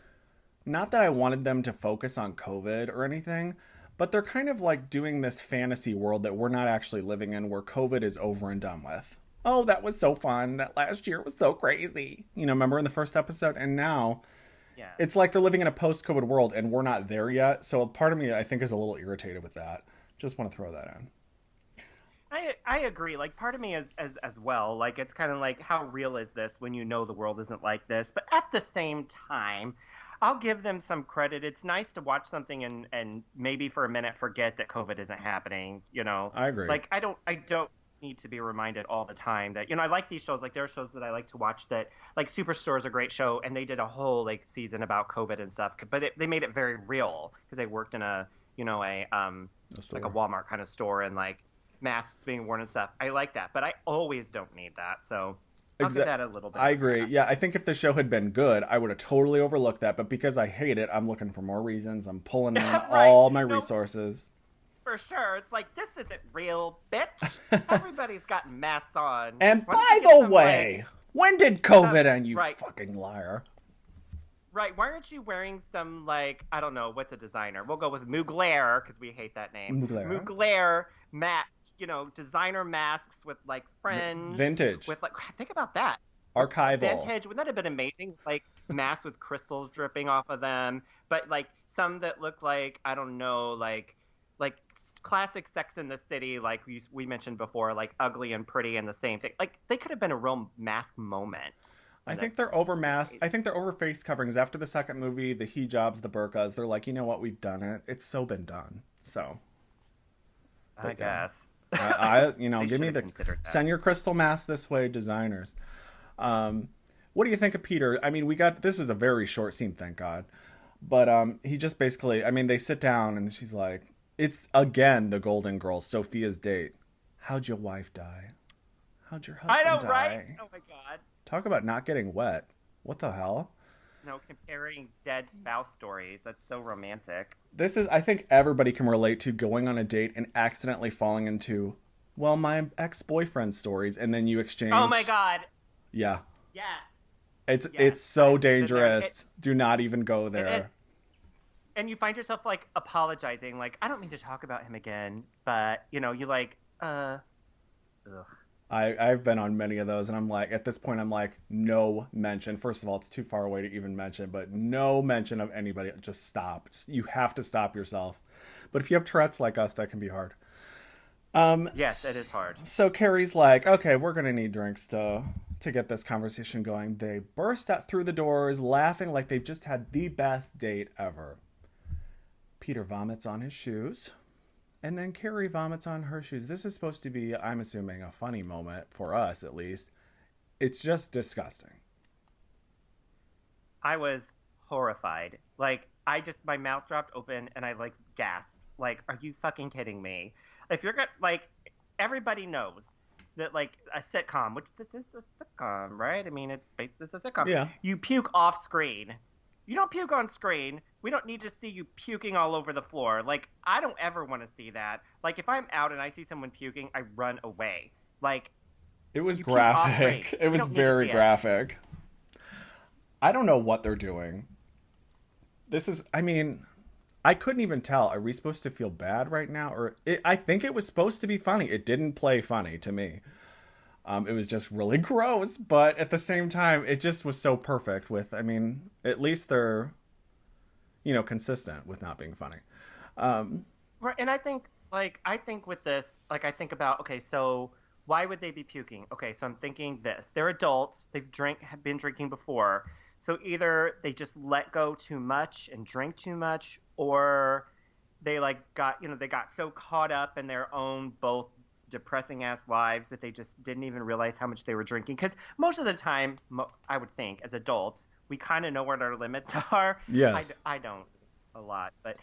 not that I wanted them to focus on COVID or anything, but they're kind of like doing this fantasy world that we're not actually living in where COVID is over and done with. Oh, that was so fun. That last year was so crazy. You know, remember in the first episode? And now it's like they're living in a post-COVID world and we're not there yet. So part of me, I think, is a little irritated with that. Just want to throw that in. I agree. Like, part of me is as well. Like, it's kind of like, how real is this when you know the world isn't like this? But at the same time, I'll give them some credit. It's nice to watch something and maybe for a minute forget that COVID isn't happening. I agree. Like I don't need to be reminded all the time that I like these shows. Like there are shows that I like to watch that, like Superstore is a great show, and they did a whole like season about COVID and stuff. But they made it very real because they worked in a like a Walmart kind of store and like masks being worn and stuff. I like that, but I always don't need that. So I'll give that a little bit. I agree. Yeah, I think if the show had been good, I would have totally overlooked that. But because I hate it, I'm looking for more reasons. I'm pulling in Right. all my resources. For sure. It's like, this isn't real, bitch. Everybody's got masks on. And Why don't by you get the some, way, when did COVID end, you right. fucking liar? Right. Why aren't you wearing some, like, I don't know, what's a designer? We'll go with Mugler, because we hate that name. Mugler designer masks with, like, fringe. Vintage. With, like, think about that. Archival. Vintage. Wouldn't that have been amazing? Like, masks with crystals dripping off of them. But, like, some that look like, I don't know, like classic Sex in the City, like we mentioned before, like Ugly and Pretty and the same thing. Like, they could have been a real mask moment. I think they're over mask. I think they're over face coverings. After the second movie, the hijabs, the burqas, they're like, you know what, we've done it. It's so been done. So, I guess. Give me send your crystal mask this way, designers. What do you think of Peter? I mean, this was a very short scene, thank God. But he just basically, they sit down and she's like, it's again the Golden Girls, Sophia's date. How'd your wife die? How'd your husband die? I know, right? Oh my God. Talk about not getting wet. What the hell? No, comparing dead spouse stories. That's so romantic. I think everybody can relate to going on a date and accidentally falling into, well, my ex-boyfriend stories, and then you exchange. Oh my God. Yeah. Yeah. It's so dangerous. Do not even go there. And you find yourself like apologizing, like, I don't mean to talk about him again, but you like, ugh. I've been on many of those, and I'm like, at this point, I'm like, no mention. First of all, it's too far away to even mention, but no mention of anybody. Just stop. You have to stop yourself. But if you have Tourette's like us, that can be hard. Yes, it is hard. So Carrie's like, okay, we're gonna need drinks to get this conversation going. They burst out through the doors, laughing like they've just had the best date ever. Peter vomits on his shoes, and then Carrie vomits on her shoes. This is supposed to be, I'm assuming, a funny moment for us, at least. It's just disgusting. I was horrified. Like, my mouth dropped open, and I, like, gasped. Like, are you fucking kidding me? If you're gonna, like, everybody knows that, like, a sitcom, which this is a sitcom, right? I mean, it's a sitcom. Yeah. You puke off screen. You don't puke on screen. We don't need to see you puking all over the floor. Like, I don't ever want to see that. Like, if I'm out and I see someone puking, I run away. Like, it was graphic. It was very graphic. I don't know what they're doing. I couldn't even tell. Are we supposed to feel bad right now? I think it was supposed to be funny. It didn't play funny to me. It was just really gross, but at the same time, it just was so perfect at least they're, consistent with not being funny. Right, and I think with this, like, I think about, okay, so why would they be puking? Okay, so I'm thinking this. They're adults. Have been drinking before. So either they just let go too much and drink too much, or they got so caught up in their own both depressing ass lives that they just didn't even realize how much they were drinking. Because most of the time, I would think, as adults, we kind of know what our limits are. Yes. I don't a lot, but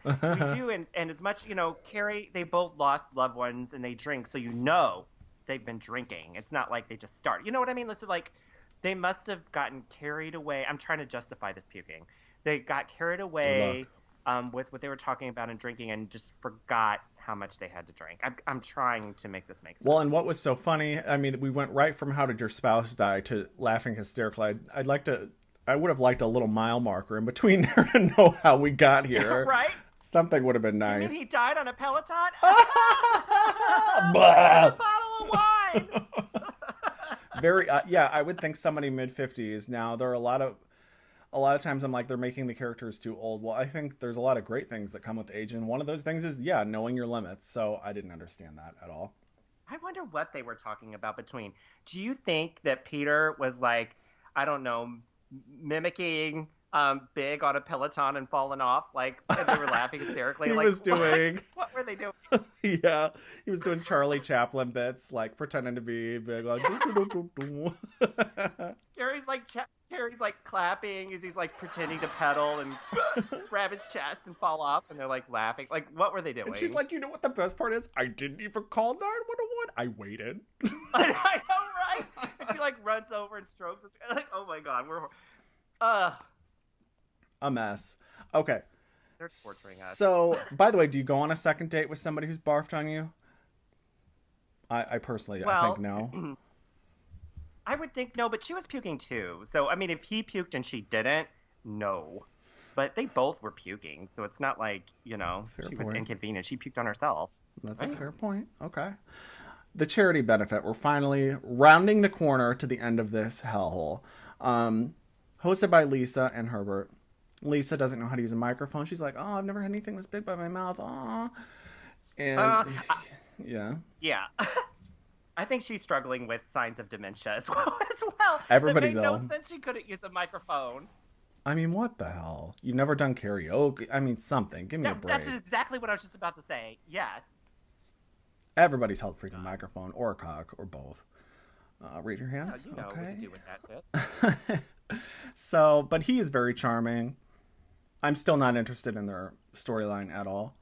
we do. And as much, Carrie, they both lost loved ones and they drink, so they've been drinking. It's not like they just start. You know what I mean? It's like they must have gotten carried away. I'm trying to justify this puking. They got carried away with what they were talking about and drinking, and just forgot how much they had to drink. I'm trying to make this make sense. Well, and what was so funny, we went right from how did your spouse die to laughing hysterically. I would have liked a little mile marker in between there to know how we got here. Right? Something would have been nice. You mean he died on a Peloton? A bottle of wine! Very, I would think somebody mid-50s. Now, there are a lot of times I'm like, they're making the characters too old. Well, I think there's a lot of great things that come with age, and one of those things is, knowing your limits. So I didn't understand that at all. I wonder what they were talking about between. Do you think that Peter was like, I don't know, mimicking Big on a Peloton and fallen off, like, and they were laughing hysterically. He like, was doing... What were they doing? Yeah, he was doing Charlie Chaplin bits, like pretending to be big, like. Carrie's like clapping as he's like pretending to pedal and grab his chest and fall off, and they're like laughing. Like, what were they doing? And she's like, you know what the best part is? I didn't even call 911. I waited. I know, right? And she like runs over and strokes it. Like, oh my god, we're a mess. Okay. they're torturing us. So, by the way, do you go on a second date with somebody who's barfed on you? I personally, I think no. I would think no, but she was puking too. So, I mean, if he puked and she didn't, no. But they both were puking, so it's not like, you know, Fair she point. was inconvenient. She puked on herself. That's Right. a fair point. Okay. The charity benefit. We're finally rounding the corner to the end of this hellhole. Hosted by Lisa and Herbert. Lisa doesn't know how to use a microphone. She's like, oh, I've never had anything this big by my mouth. Aw. And yeah. Yeah. I think she's struggling with signs of dementia as well. Everybody's It made no ill. sense she couldn't use a microphone. I mean, what the hell? You've never done karaoke? I mean, something. Give me a break. That's exactly what I was just about to say. Yes. Everybody's held freaking microphone or a cock or both. Raise your hands. You know what Okay. to do with that shit. So, but he is very charming. I'm still not interested in their storyline at all.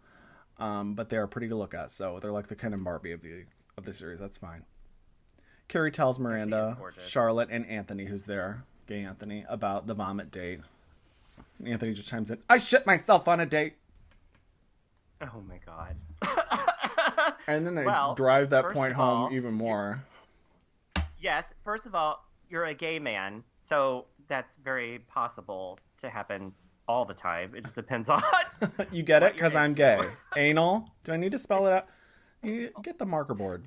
But they are pretty to look at. So they're like the Ken and Barbie of the series. That's fine. Carrie tells Miranda, gorgeous. Charlotte, and Anthony, who's there, gay Anthony, about the vomit date. And Anthony just chimes in, I shit myself on a date. Oh my god. And then they Well, drive that first point of home all, even more. Yes, first of all, you're a gay man, so that's very possible to happen all the time. It just depends on. You get it? what you're Because I'm into. gay. Anal? Do I need to spell it out? You get the marker board.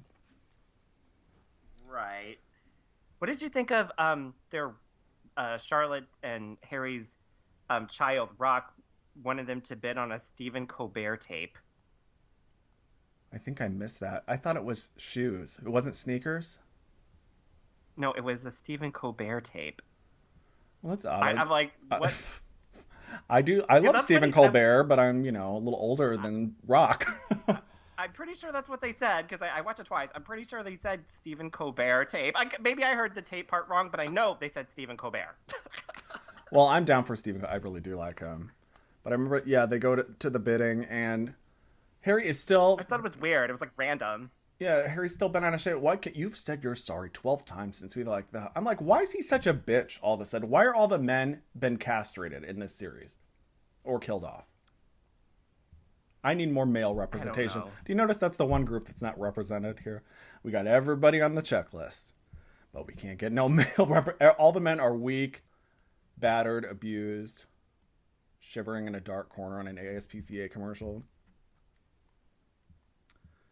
Right. What did you think of their Charlotte and Harry's child Rock wanted them to bid on a Stephen Colbert tape? I think I missed that. I thought it was shoes. It wasn't sneakers? No, it was a Stephen Colbert tape. Well, that's odd. I'm like, what? I love that's what Stephen he said. Colbert, but I'm, a little older than Rock. I'm pretty sure that's what they said because I watched it twice. I'm pretty sure they said Stephen Colbert tape. Maybe I heard the tape part wrong, but I know they said Stephen Colbert. Well, I'm down for Stephen. I really do like him. But I remember, they go to the bidding, and Harry is still... I thought it was weird. It was like random. Yeah, Harry's still been on a shit. Why can't you've said you're sorry 12 times since we like that? I'm like, why is he such a bitch all of a sudden? Why are all the men been castrated in this series or killed off? I need more male representation. know. Do you notice that's the one group that's not represented here? We got everybody on the checklist, but we can't get no male all the men are weak, battered, abused, shivering in a dark corner on an ASPCA commercial.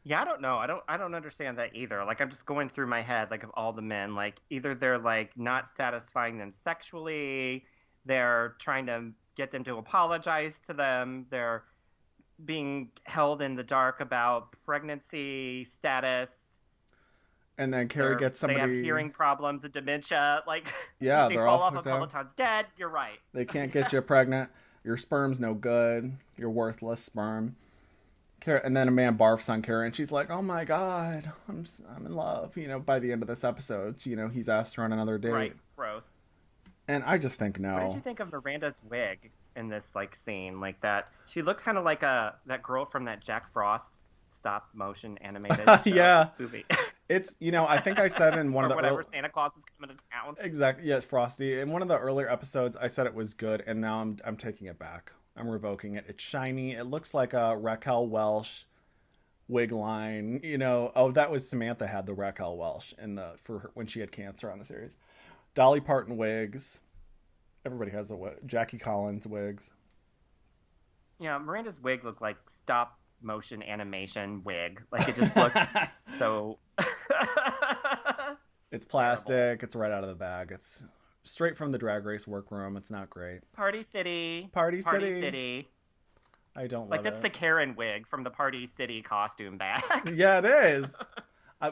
Yeah, I don't know. I don't understand that either. Like, I'm just going through my head, like, of all the men. Like, either they're, like, not satisfying them sexually, they're trying to get them to apologize to them, they're being held in the dark about pregnancy status. And then Carrie gets somebody... They have hearing problems and dementia. Like, Yeah, they they're fall all off a fucked up. Peloton's dead. You're right. They can't get you pregnant. Your sperm's no good. You're worthless sperm. And then a man barfs on Carrie, and she's like, "Oh my god, I'm in love." By the end of this episode, he's asked her on another date. Right. Gross. And I just think no. What did you think of Miranda's wig in this like scene? Like that, she looked kind of like that girl from that Jack Frost stop motion animated Yeah. movie. It's I think I said in one or of the whatever Santa Claus is coming to town. exactly, yes, Frosty. In one of the earlier episodes, I said it was good, and now I'm taking it back. I'm revoking it. It's shiny. It looks like a Raquel Welch wig line. Oh, that was Samantha had the Raquel Welch for her, when she had cancer on the series. Dolly Parton wigs. Everybody has a wig. Jackie Collins wigs. Yeah, Miranda's wig looked like stop motion animation wig. Like it just looked so. It's plastic. It's right out of the bag. It's straight from the Drag Race workroom. It's not great. Party City. Party City. City. I don't Like love that's it. the Karen wig from the Party City costume bag. Yeah, it is.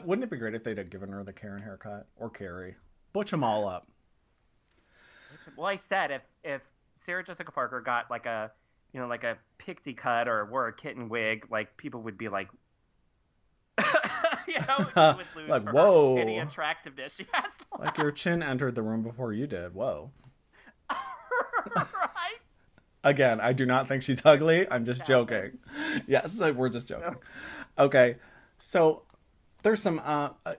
Wouldn't it be great if they'd have given her the Karen haircut or Carrie? Butch them all up. Well, I said if Sarah Jessica Parker got like a, like a pixie cut or wore a kitten wig, like people would be like, she would lose Like, her whoa. any attractiveness she has. Like your chin entered the room before you did. Whoa. Right? Again, I do not think she's ugly. I'm just joking. Yes, we're just joking. Okay, so there's some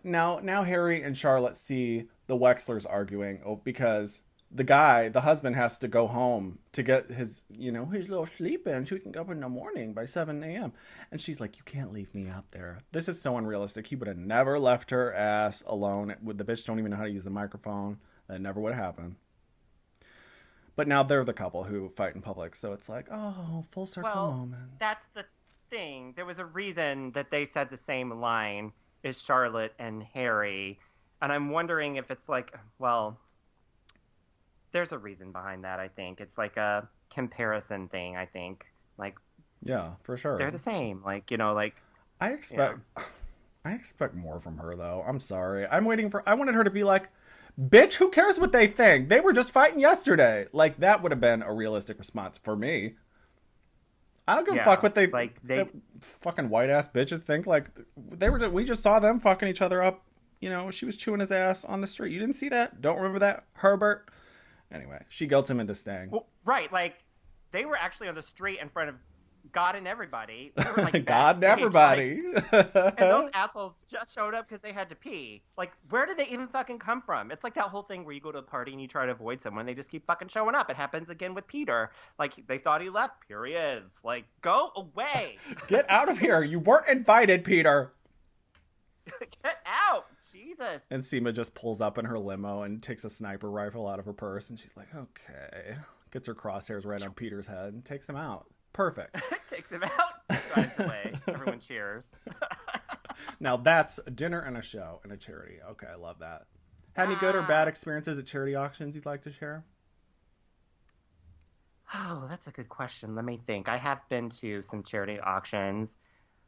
now Harry and Charlotte see the Wexlers arguing because the husband has to go home to get his little sleep in so he can go up in the morning by 7 a.m. And she's like, you can't leave me up there. This is so unrealistic. He would have never left her ass alone. The bitch don't even know how to use the microphone. That never would have happened. But now they're the couple who fight in public, so it's like, oh, full circle moment. That's the thing. There was a reason that they said the same line as Charlotte and Harry, and I'm wondering if it's like, well, there's a reason behind that. I think it's like a comparison thing. I think, like, yeah, for sure, they're the same. Like, I expect more from her though. I'm sorry. I wanted her to be like, bitch, who cares what they think? They were just fighting yesterday. Like, that would have been a realistic response for me. I don't give a fuck what they fucking white ass bitches think. Like, we just saw them fucking each other up. She was chewing his ass on the street. You didn't see that? Don't remember that, Herbert? Anyway, she guilts him into staying. Well, right, like they were actually on the street in front of God and everybody. They were, like, God and everybody. Like, and those assholes just showed up because they had to pee. Like, where did they even fucking come from? It's like that whole thing where you go to a party and you try to avoid someone. They just keep fucking showing up. It happens again with Peter. Like, they thought he left. Here he is. Like, go away. Get out of here. You weren't invited, Peter. Get out. Jesus. And Seema just pulls up in her limo and takes a sniper rifle out of her purse. And she's like, okay. Gets her crosshairs right on Peter's head and takes him out. Perfect. Takes him out. Drives away. Everyone cheers. Now that's a dinner and a show and a charity. Okay, I love that. Had any good or bad experiences at charity auctions you'd like to share? Oh, that's a good question. Let me think. I have been to some charity auctions.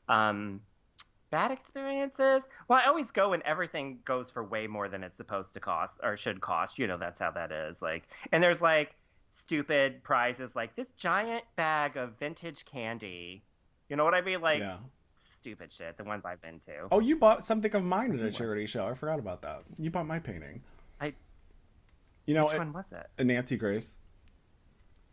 Bad experiences? Well, I always go and everything goes for way more than it's supposed to cost or should cost. That's how that is. Like, and there's like stupid prizes like this giant bag of vintage candy. You know what I mean? Like, stupid shit. The ones I've been to. Oh, you bought something of mine at a charity show. I forgot about that. You bought my painting. Which one was it? A Nancy Grace.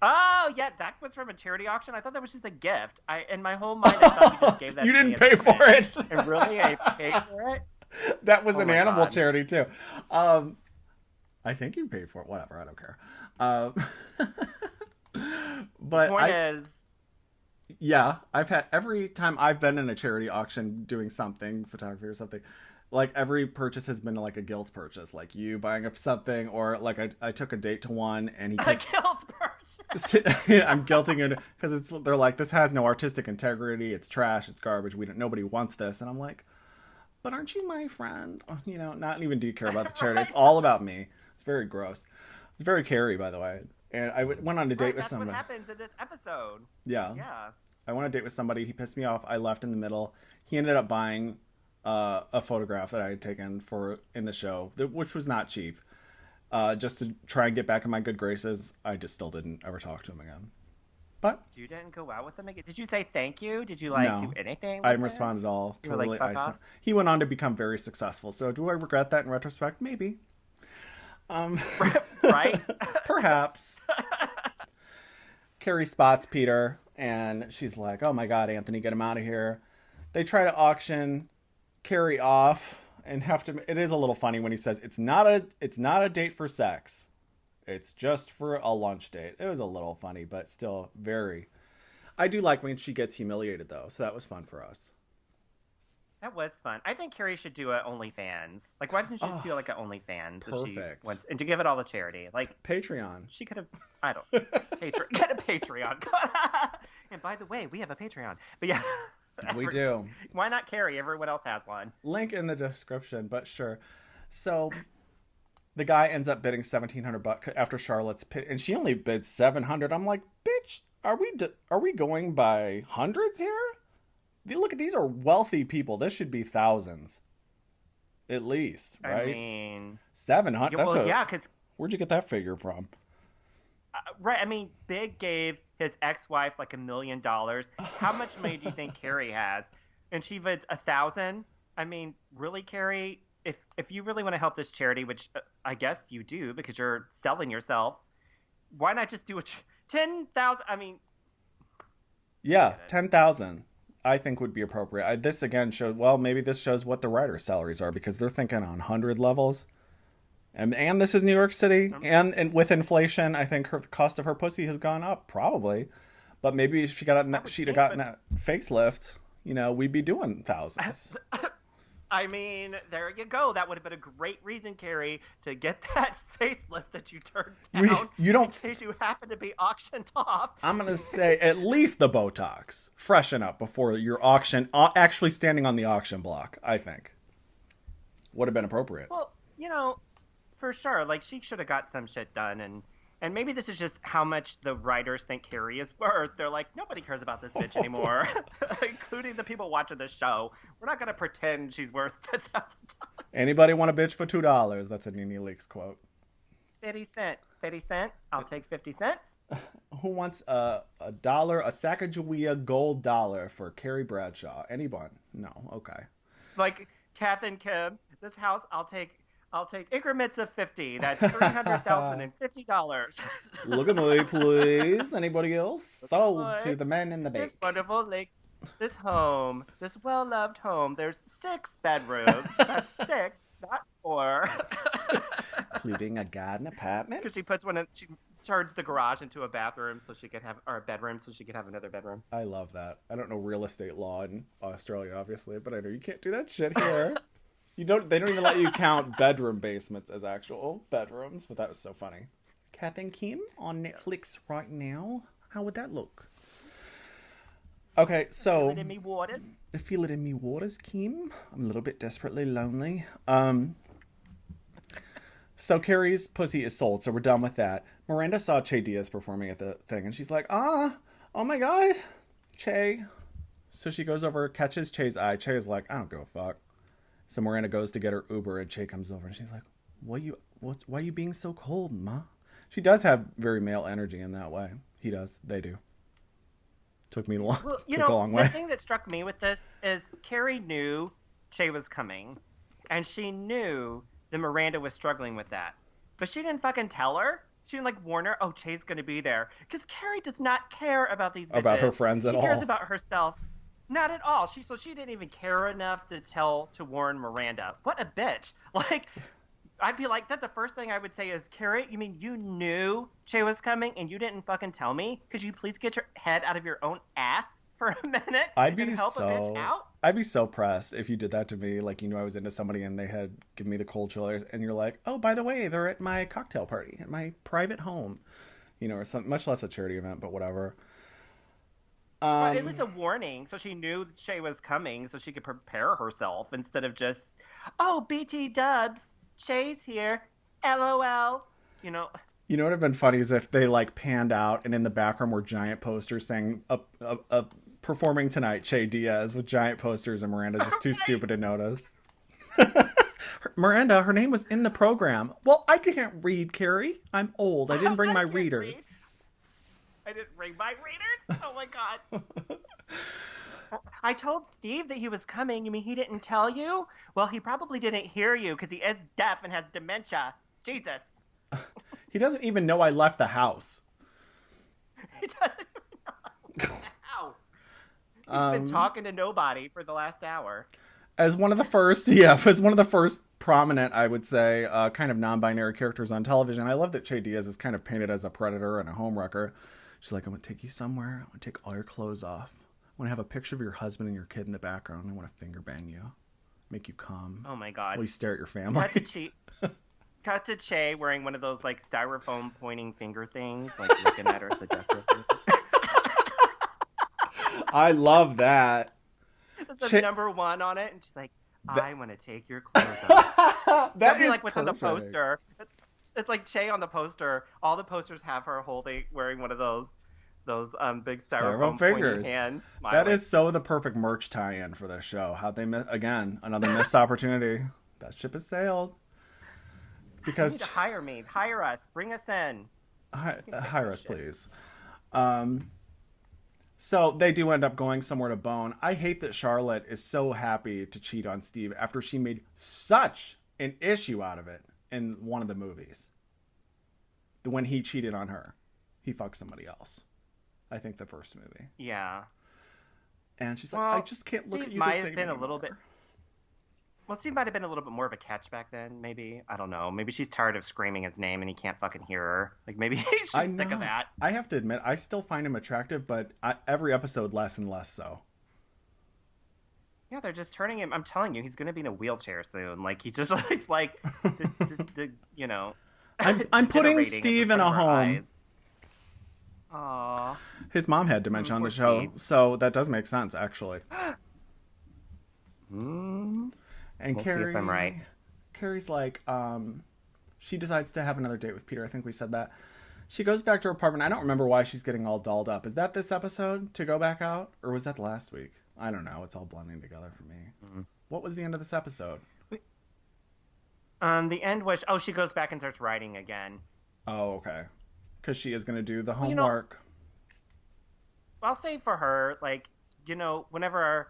Oh, yeah, that was from a charity auction. I thought that was just a gift. In my whole mind, I thought you just gave that. You to me didn't pay for it. And really, I paid for it. That was an animal God. charity too. I think you paid for it. Whatever, I don't care. But The point is, yeah, I've had every time I've been in a charity auction doing something, photography or something. Like, every purchase has been like a guilt purchase, like you buying up something, or like I took a date to one and he a guilt purchase. I'm guilting it because they're like, this has no artistic integrity, it's trash, it's garbage, nobody wants this, and I'm like, but aren't you my friend? Not even do you care about the charity. It's all about me. It's very gross. It's very Carrie, by the way. And I went on a date with someone. That's what happens in this episode. Yeah. I went on a date with somebody. He pissed me off. I left in the middle. He ended up buying a photograph that I had taken in the show, which was not cheap. Just to try and get back in my good graces. I just still didn't ever talk to him again. But you didn't go out with him again? Did you say thank you? Did you do anything? I didn't respond at all. Totally fuck off? He went on to become very successful. So do I regret that in retrospect? Maybe. Right? Perhaps. Carrie spots Peter and she's like, oh my God, Anthony, get him out of here. They try to auction Carrie off and it is a little funny when he says it's not a date for sex. It's just for a lunch date. It was a little funny, but still I do like when she gets humiliated though. So that was fun for us. That was fun. I think Carrie should do a OnlyFans. Like, why doesn't she just do like an OnlyFans? Perfect. And to give it all to charity. Like, Patreon. She could have, get a Patreon. And by the way, we have a Patreon. But yeah. We do. Why not Carrie? Everyone else has one. Link in the description, but sure. So the guy ends up bidding $1,700 after Charlotte's pit, and she only bid $700. I'm like, bitch, are we going by hundreds here? Look, these are wealthy people. This should be thousands, at least, right? I mean, 700. because Where'd you get that figure from? Right. I mean, Big gave his ex-wife like $1 million. How much money do you think Carrie has? And she bids 1,000. I mean, really, Carrie? If you really want to help this charity, which I guess you do because you're selling yourself, why not just do 10,000? I mean, Yeah, 10,000 I think would be appropriate. This again shows, well, maybe this shows what the writers' salaries are because they're thinking on 100 levels. And this is New York City. And with inflation, I think the cost of her pussy has gone up, probably. But maybe if she'd have gotten that facelift, we'd be doing thousands. I mean, there you go. That would have been a great reason, Carrie, to get that facelift that you turned down. You don't. In case you happen to be auctioned off. I'm gonna say at least the Botox. Freshen up before your auction. Actually standing on the auction block, I think, would have been appropriate. Well, for sure. Like, she should have got some shit done, and maybe this is just how much the writers think Carrie is worth. They're like, nobody cares about this bitch anymore, including the people watching this show. We're not going to pretend she's worth $10,000. Anybody want a bitch for $2? That's a Nene Leakes quote. 50 cents. 50 cents? I'll take 50 cents. Who wants a dollar, a Sacagawea gold dollar for Carrie Bradshaw? Anyone? No. Okay. Like, Kath and Kim, this house, I'll take increments of 50. That's $300,050. Look at me, please. Anybody else? Sold to the men in the bake. This wonderful lake, this home, this well-loved home. There's 6 bedrooms. That's 6, not 4. Including a garden apartment. Because she puts one in, she turns the garage into a bathroom so she could have, or a bedroom so she could have another bedroom. I love that. I don't know real estate law in Australia, obviously, but I know you can't do that shit here. They don't even let you count bedroom basements as actual bedrooms, but that was so funny. Kath and Kim on Netflix right now. How would that look? Okay, so Feel it in me waters. Feel it in me waters, Kim. I'm a little bit desperately lonely. So Carrie's pussy is sold, so we're done with that. Miranda saw Che Diaz performing at the thing, and she's like, oh my god, Che. So she goes over, catches Che's eye. Che is like, I don't give a fuck. So Miranda goes to get her Uber, and Che comes over, and she's like, why are you being so cold, ma? She does have very male energy in that way. He does. They do. Took me a long way. The thing that struck me with this is Carrie knew Che was coming, and she knew that Miranda was struggling with that. But she didn't fucking tell her. She didn't, warn her, oh, Che's going to be there. Because Carrie does not care about these bitches. About her friends at all. She cares about herself. Not at all. So she didn't even care enough to warn Miranda. What a bitch. I'd be like, that's the first thing I would say is, Carrie, you mean you knew Che was coming and you didn't fucking tell me? Could you please get your head out of your own ass for a minute and help a bitch out? I'd be so pressed if you did that to me. Like, I was into somebody and they had given me the cold chillers and you're like, oh, by the way, they're at my cocktail party at my private home, or something, much less a charity event, but whatever. But at least a warning, so she knew Che was coming, so she could prepare herself instead of just, oh, BT dubs, Che's here, LOL, You know what would have been funny is if they panned out and in the background were giant posters saying performing tonight, Che Diaz, with giant posters, and Miranda's just too stupid to notice. Miranda, her name was in the program. Well, I can't read, Carrie. I'm old. I didn't bring my readers. I didn't bring my readers? Oh my god. I told Steve that he was coming. You mean he didn't tell you? Well, he probably didn't hear you because he is deaf and has dementia. Jesus. He doesn't even know I left the house. He doesn't even know I left the house. He's been talking to nobody for the last hour. As one of the first prominent, I would say, kind of non-binary characters on television, I love that Che Diaz is kind of painted as a predator and a homewrecker. She's like, I'm going to take you somewhere. I'm going to take all your clothes off. I want to have a picture of your husband and your kid in the background. I want to finger bang you. Make you come. Oh, my God. While you stare at your family. Cut to Che wearing one of those, styrofoam pointing finger things, looking at her seductively. I love that. It's a number 1 on it, and she's like, I want to take your clothes off. That is what's on the poster. It's like Che on the poster. All the posters have her wearing one of those big styrofoam fingers. Hands, that is so the perfect merch tie-in for this show. How'd they again, another missed opportunity. That ship has sailed. Because you need to hire me. Hire us. Bring us in. hire us, please. So they do end up going somewhere to bone. I hate that Charlotte is so happy to cheat on Steve after she made such an issue out of it in one of the movies. When he cheated on her, he fucked somebody else. I think the first movie. Yeah. And she's like, I just can't look Steve at you might the have same been anymore. a little bit. Well, Steve might have been a little bit more of a catch back then, maybe. I don't know. Maybe she's tired of screaming his name and he can't fucking hear her. Like, maybe she's sick of that. I have to admit, I still find him attractive, but every episode less and less so. Yeah, they're just turning him. I'm telling you, he's going to be in a wheelchair soon. Like, he just looks like, you know. I'm putting Steve in a home. Aww. His mom had dementia on the show, Steve. so that does make sense, actually. And We'll Carrie, see if I'm right. Carrie's like, she decides to have another date with Peter. I think we said that. She goes back to her apartment. I don't remember why she's getting all dolled up. Is that this episode to go back out? Or was that last week? I don't know. It's all blending together for me. Mm-hmm. What was the end of this episode? The end was, she goes back and starts writing again. Oh, okay. Because she is going to do the homework. I'll say for her, like, whenever,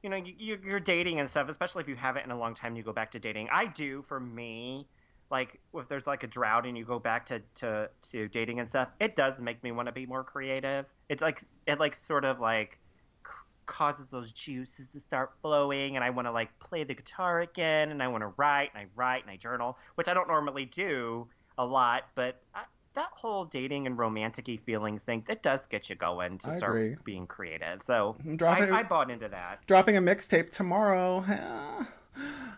you're dating and stuff, especially if you haven't in a long time, you go back to dating. I do, for me, like, if there's, like, a drought and you go back to dating and stuff, it does make me want to be more creative. It sort of, like, causes those juices to start flowing, and I want to, like, play the guitar again, and I want to write, and I journal, which I don't normally do a lot, but that whole dating and romantic-y feelings thing, that does get you going to start being creative. So I bought into that. Dropping a mixtape tomorrow.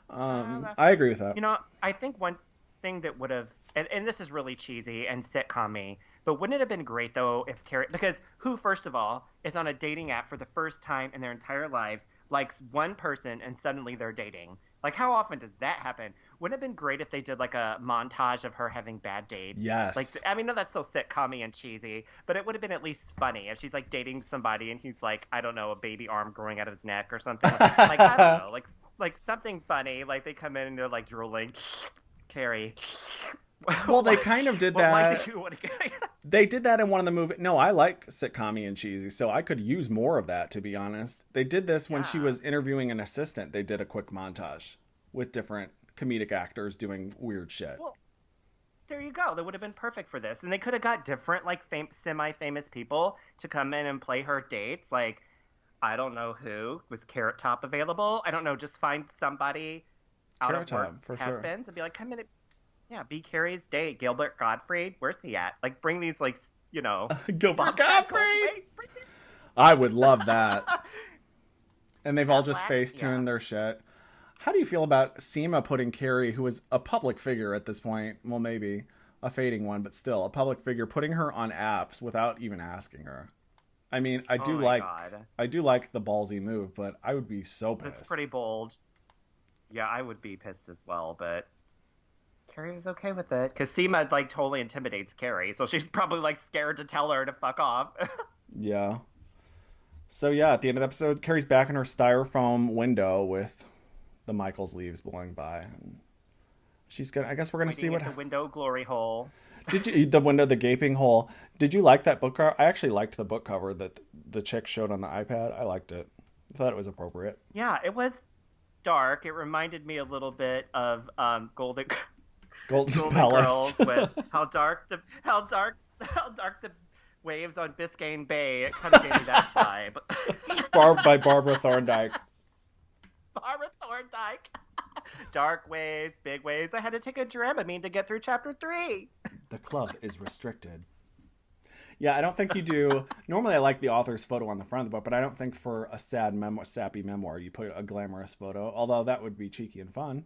I agree with that. I think one thing that would have, and this is really cheesy and sitcom-y, but wouldn't it have been great, though, if Carrie, because who, first of all, is on a dating app for the first time in their entire lives, likes one person, and suddenly they're dating? Like, how often does that happen? Wouldn't it have been great if they did, like, a montage of her having bad dates? Yes. Like, I mean, no, that's so sitcom-y and cheesy, but it would have been at least funny if she's, like, dating somebody and he's, like, I don't know, a baby arm growing out of his neck or something. Like, I don't know, like something funny. Like, they come in and they're, like, drooling. Carrie. Well, they kind of did that. Why did you want to go? They did that in one of the movies. No, I like sitcom-y and cheesy, so I could use more of that, to be honest. They did this when she was interviewing an assistant. They did a quick montage with different comedic actors doing weird shit. Well, there you go. That would have been perfect for this. And they could have got different, like, semi-famous people to come in and play her dates. Like, I don't know who. Was Carrot Top available? I don't know. Just find somebody out of work, for sure, and be like, come in and be Carrie's date. Gilbert Gottfried, where's he at? Like, bring these, like, Gilbert Gottfried. I would love that. And they've all just face-tuned their shit. How do you feel about Seema putting Carrie, who is a public figure at this point, well, maybe a fading one, but still a public figure, putting her on apps without even asking her? I mean, I do like the ballsy move, but I would be so pissed. It's pretty bold. Yeah, I would be pissed as well, but Carrie was okay with it. Because Seema, like, totally intimidates Carrie, so she's probably, like, scared to tell her to fuck off. Yeah. So, yeah, at the end of the episode, Carrie's back in her styrofoam window with the Michaels leaves blowing by. She's gonna. I guess we're gonna see what the window glory hole. Did you the gaping hole? Did you like that book cover? I actually liked the book cover that the chick showed on the iPad. I liked it. I thought it was appropriate. Yeah, it was dark. It reminded me a little bit of Golden Palace. Girls with how dark the waves on Biscayne Bay. It kind of gave me that vibe. By Barbara Thorndike. Barbara Thorndike. Dark waves, big waves. I had to take a Dramamine to get through chapter 3. The club is restricted. Yeah, I don't think you do. Normally I like the author's photo on the front of the book, but I don't think for a sappy memoir you put a glamorous photo, although that would be cheeky and fun.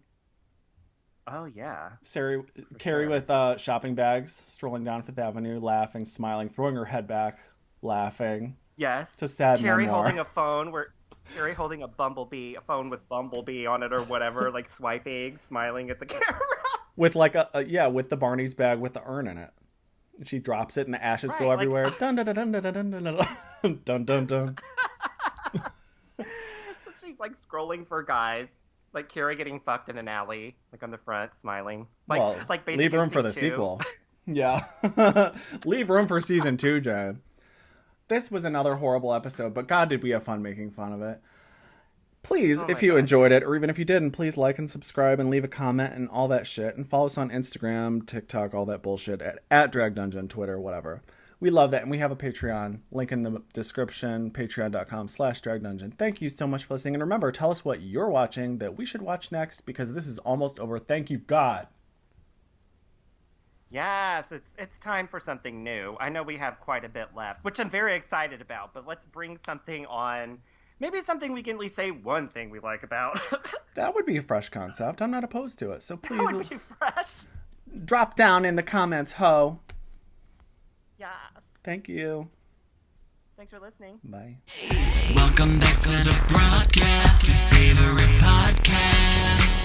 Oh, yeah. Carrie with shopping bags, strolling down Fifth Avenue, laughing, smiling, throwing her head back, laughing. Yes. It's a sad Carrie memoir. Holding a phone Carrie holding a phone with Bumblebee on it or whatever, like swiping, smiling at the camera. With like with the Barney's bag with the urn in it. She drops it and the ashes go everywhere. Dun dun dun dun dun dun dun dun dun dun. So she's like scrolling for guys. Like Carrie getting fucked in an alley, like on the front, smiling. Like basically leave room for the sequel. Yeah. Leave room for season 2, Jen. This was another horrible episode, but God, did we have fun making fun of it. Please, if you enjoyed it, or even if you didn't, please like and subscribe and leave a comment and all that shit. And follow us on Instagram, TikTok, all that bullshit, at Drag Dungeon, Twitter, whatever. We love that. And we have a Patreon. Link in the description, patreon.com/dragdungeon. Thank you so much for listening. And remember, tell us what you're watching that we should watch next, because this is almost over. Thank you, God. Yes, it's time for something new. I know we have quite a bit left, which I'm very excited about, but let's bring something on. Maybe something we can at least say one thing we like about. That would be a fresh concept. I'm not opposed to it. So please That would be fresh. drop down in the comments, ho. Yes. Thank you. Thanks for listening. Bye. Welcome back to the broadcast, your favorite podcast.